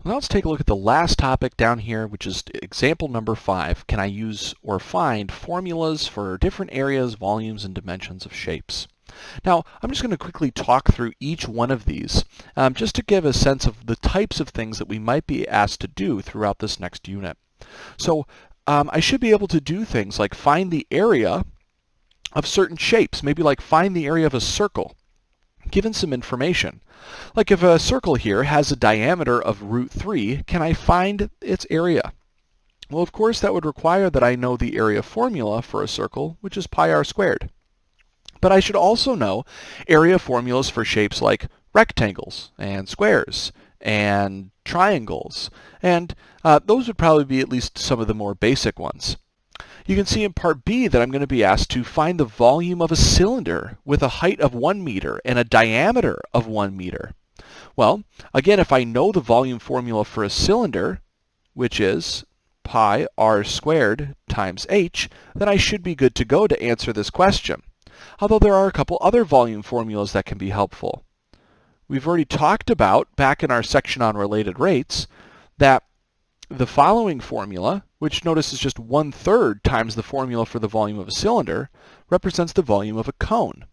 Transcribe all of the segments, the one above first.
Now let's take a look at the last topic down here, which is example number 5. Can I use or find formulas for different areas, volumes, and dimensions of shapes? Now, I'm just going to quickly talk through each one of these just to give a sense of the types of things that we might be asked to do throughout this next unit. So I should be able to do things like find the area of certain shapes, maybe like find the area of a circle, given some information. Like if a circle here has a diameter of √3, can I find its area? Well, of course, that would require that I know the area formula for a circle, which is pi r squared. But I should also know area formulas for shapes like rectangles and squares and triangles, and those would probably be at least some of the more basic ones. You can see in part B that I'm going to be asked to find the volume of a cylinder with a height of 1 meter and a diameter of 1 meter. Well, again, if I know the volume formula for a cylinder, which is pi r squared times h, then I should be good to go to answer this question. Although there are a couple other volume formulas that can be helpful. We've already talked about, back in our section on related rates, that the following formula, which notice is just 1/3 times the formula for the volume of a cylinder, represents the volume of a cone.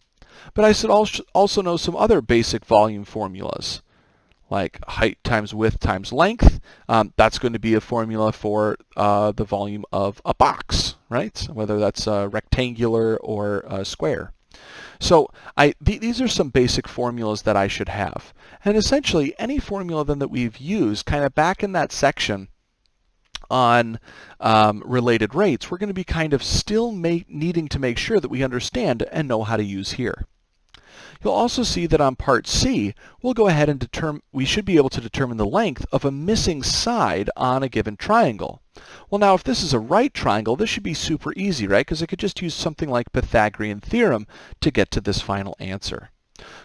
But I should also know some other basic volume formulas, like height times width times length. That's going to be a formula for the volume of a box, right? Whether that's rectangular or square. So these are some basic formulas that I should have. And essentially, any formula then that we've used kind of back in that section on related rates, we're going to be kind of still needing to make sure that we understand and know how to use here. You'll also see that on part C, we'll go ahead and we should be able to determine the length of a missing side on a given triangle. Well, now if this is a right triangle, this should be super easy, right? Because I could just use something like Pythagorean theorem to get to this final answer.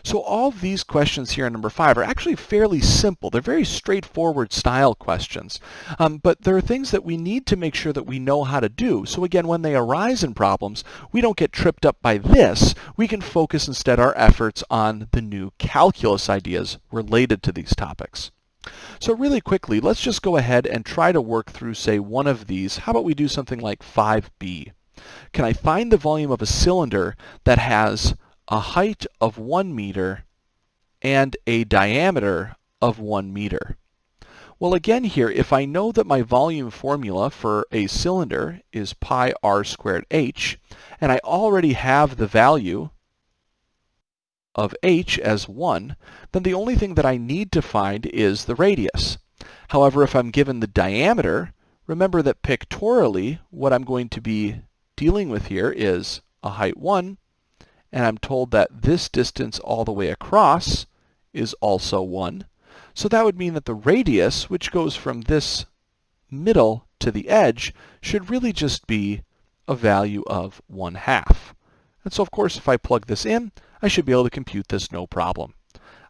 So all of these questions here in number 5 are actually fairly simple. They're very straightforward style questions. But there are things that we need to make sure that we know how to do. So again, when they arise in problems, we don't get tripped up by this. We can focus instead our efforts on the new calculus ideas related to these topics. So really quickly, let's just go ahead and try to work through, say, one of these. How about we do something like 5b? Can I find the volume of a cylinder that has a height of 1 meter and a diameter of 1 meter? Well, again here, if I know that my volume formula for a cylinder is pi r squared h, and I already have the value of h as 1, then the only thing that I need to find is the radius. However, if I'm given the diameter, remember that pictorially, what I'm going to be dealing with here is a height 1, and I'm told that this distance all the way across is also 1. So that would mean that the radius, which goes from this middle to the edge, should really just be a value of 1/2. And so of course if I plug this in, I should be able to compute this no problem.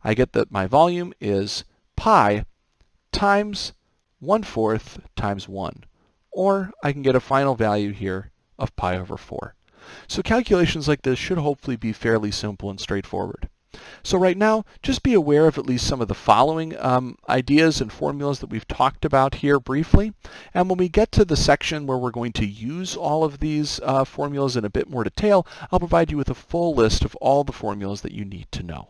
I get that my volume is pi times 1/4 times 1. Or I can get a final value here of pi over 4. So calculations like this should hopefully be fairly simple and straightforward. So right now, just be aware of at least some of the following ideas and formulas that we've talked about here briefly. And when we get to the section where we're going to use all of these formulas in a bit more detail, I'll provide you with a full list of all the formulas that you need to know.